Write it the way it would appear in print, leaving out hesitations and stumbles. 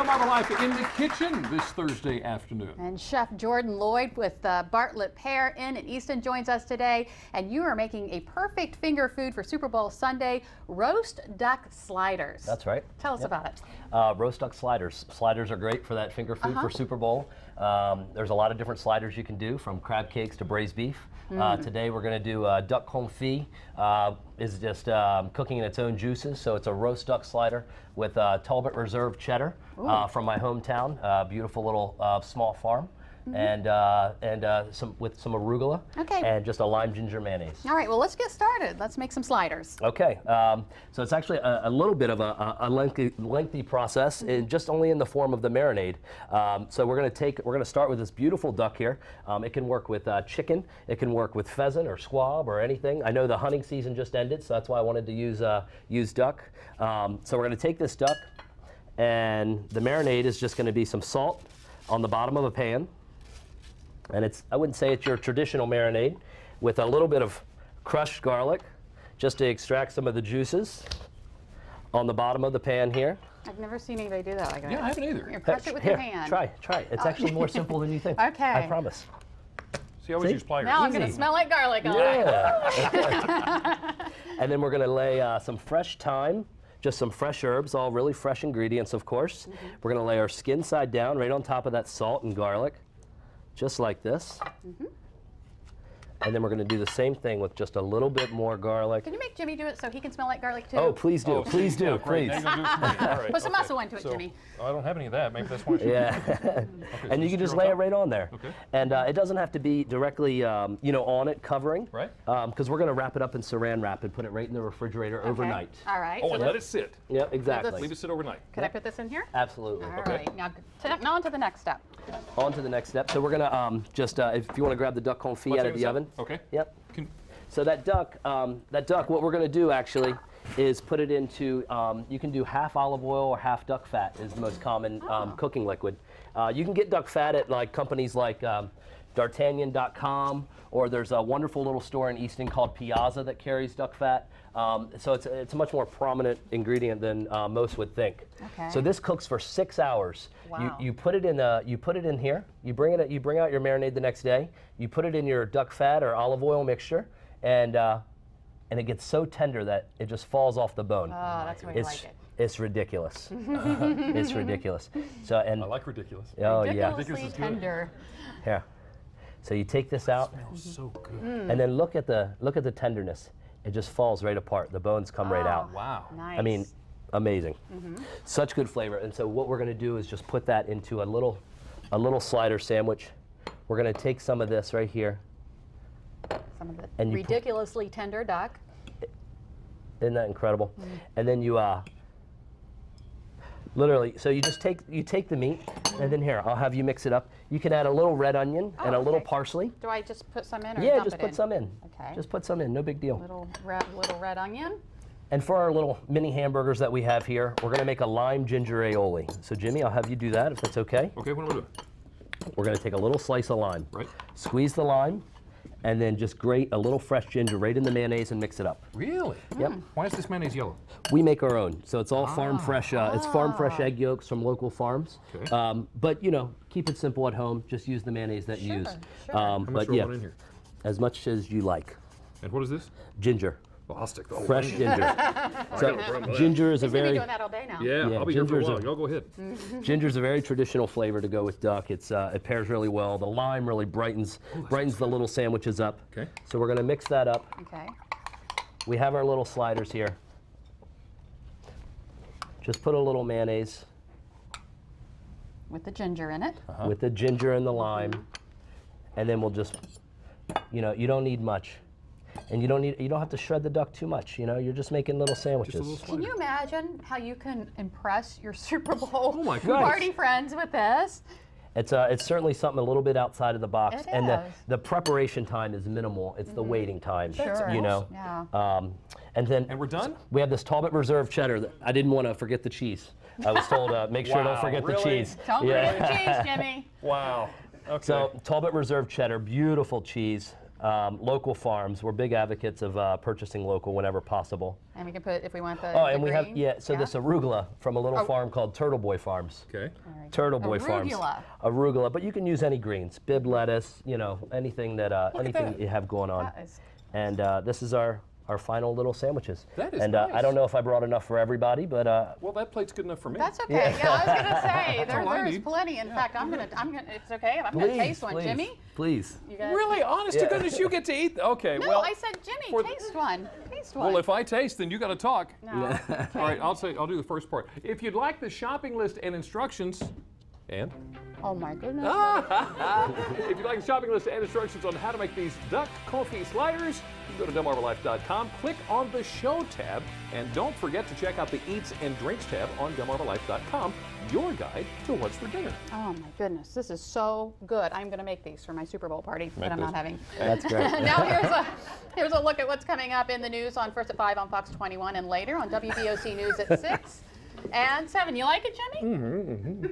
Mama Life in the kitchen this Thursday afternoon. And Chef Jordan Lloyd with Bartlett Pear in Easton joins us today. And you are making a perfect finger food for Super Bowl Sunday, roast duck sliders. That's right. Tell us about it. Roast duck sliders. Sliders are great for that finger food for Super Bowl. There's a lot of different sliders you can do, from crab cakes to braised beef. Today we're going to do duck confit. Is just cooking in its own juices, so it's a roast duck slider with Talbot Reserve cheddar from my hometown, beautiful little small farm, and with some arugula, and just a lime ginger mayonnaise. All right, well, let's get started. Let's make some sliders. Okay, so it's actually a little bit of a lengthy process, just only in the form of the marinade. So we're going to start with this beautiful duck here. It can work with chicken, it can work with pheasant or squab or anything. I know the hunting season just ended, so that's why I wanted to use duck. So we're going to take this duck, and the marinade is just going to be some salt on the bottom of a pan. And I wouldn't say it's your traditional marinade, with a little bit of crushed garlic, just to extract some of the juices on the bottom of the pan here. I've never seen anybody do that like that. Yeah, I haven't either. You crush it with your hand. Try it. It's actually more simple than you think. Okay. I promise. See, I always use pliers. Now I'm going to smell like garlic on it. Yeah. And then we're going to lay some fresh thyme, just some fresh herbs, all really fresh ingredients, of course. We're going to lay our skin side down right on top of that salt and garlic, just like this. And then we're going to do the same thing with just a little bit more garlic. Can you make Jimmy do it so he can smell like garlic too? Oh, please do. Please do. Yeah, please. Now you're gonna do it for me. All right, Put some muscle into it, so, Jimmy. I don't have any of that. Maybe that's why. Yeah. Okay, And you can just lay it right on there. Okay. And it doesn't have to be directly, on it, covering. Right. Because we're going to wrap it up in saran wrap and put it right in the refrigerator overnight. All right. Oh, so and let it sit. Yeah, exactly. Leave it sit overnight. Can I put this in here? Absolutely. All right. Now on to the next step. On to the next step. So we're going to if you want to grab the duck confit out of the oven. Okay. Yep. So that duck, what we're going to do actually is put it into, you can do half olive oil or half duck fat is the most common cooking liquid. You can get duck fat at like companies like D'Artagnan.com, or there's a wonderful little store in Easton called Piazza that carries duck fat. So it's a much more prominent ingredient than most would think. Okay. So this cooks for 6 hours. Wow. You put it in here. You bring out your marinade the next day. You put it in your duck fat or olive oil mixture, and it gets so tender that it just falls off the bone. Oh, that's why you like it. It's ridiculous. It's ridiculous. So I like ridiculous. Oh yeah. Ridiculously tender. Here. So you take this out, It smells so good. and then look at the tenderness. It just falls right apart. The bones come right out. Wow. Nice. I mean, amazing. Such good flavor. And so what we're going to do is just put that into a little slider sandwich. We're going to take some of this right here. Some of the And you ridiculously tender duck. Isn't that incredible? And then you literally, so you just take the meat, and then here, I'll have you mix it up. You can add a little red onion and a little parsley. Do I just put some in or Yeah, dump just it put in? some in. Okay. Just put some in, no big deal. Little red onion. And for our little mini hamburgers that we have here, we're going to make a lime ginger aioli. So Jimmy, I'll have you do that if it's okay. Okay, what am I doing? We're going to take a little slice of lime. Right. Squeeze the lime, and then just grate a little fresh ginger right in the mayonnaise and mix it up. Really? Yep. Why is this mayonnaise yellow? We make our own, so it's all farm fresh. It's farm fresh egg yolks from local farms. Okay. But keep it simple at home. Just use the mayonnaise that you use. Sure. How much But do I yeah, want in here? as much as you like. And what is this? Ginger, Well, I'll stick the whole fresh thing. ginger. So problem with ginger is a He's going to be very doing that all day now. Yeah, Yeah, I'll be here for a ginger's while. a- Y'all go ahead. ginger's a very traditional flavor to go with duck. It pairs really well. The lime really brightens the little sandwiches up. Okay. So we're going to mix that up. Okay. We have our little sliders here. Just put a little mayonnaise With the ginger in it. with the ginger and the lime, and then we'll just, you don't need much, and you don't have to shred the duck too much. You're just making little sandwiches. Just a little Can you imagine how you can impress your Super Bowl my goodness. party friends with this? It's certainly something a little bit outside of the box, It and is. the preparation time is minimal. It's the waiting time. Sure. Yeah. And then And we're done? we have this Talbot Reserve cheddar. I didn't want to forget the cheese. I was told make sure don't Wow, forget really? the cheese. Don't forget the cheese, Jimmy. Wow. Okay. So Talbot Reserve cheddar, beautiful cheese. local farms. We're big advocates of purchasing local whenever possible. And we can put, if we want the Oh, and we green. have, this arugula from a little farm called Turtle Boy Farms. Okay. Turtle Boy Farms. Arugula. Arugula, but you can use any greens, bib lettuce, you know, anything that that. you have going on. That is- And this is our final little sandwiches. That is and nice. I don't know if I brought enough for everybody, but Well, that plate's good enough for me. That's okay. Yeah, I was gonna say all I there's need. plenty. In fact, I'm gonna. It's okay. I'm gonna taste one, please, Jimmy. please. You guys, Really? Honest to Yeah. goodness, you get to eat? Okay, No, well. I said Jimmy, for the- taste one. Taste one. Well, if I taste, then you got to talk. No. All right, I'll do the first part. If you'd like the shopping list and instructions, and Oh my goodness. if you'd like the shopping list and instructions on how to make these duck confit sliders, you can go to delmarvalife.com, click on the show tab, and don't forget to check out the eats and drinks tab on delmarvalife.com, your guide to what's for dinner. Oh my goodness, this is so good. I'm gonna make these for my Super Bowl party that I'm this. not having. That's great. Now here's a look at what's coming up in the news on First at 5 on Fox 21 and later on WBOC News at 6 and 7. You like it, Jimmy?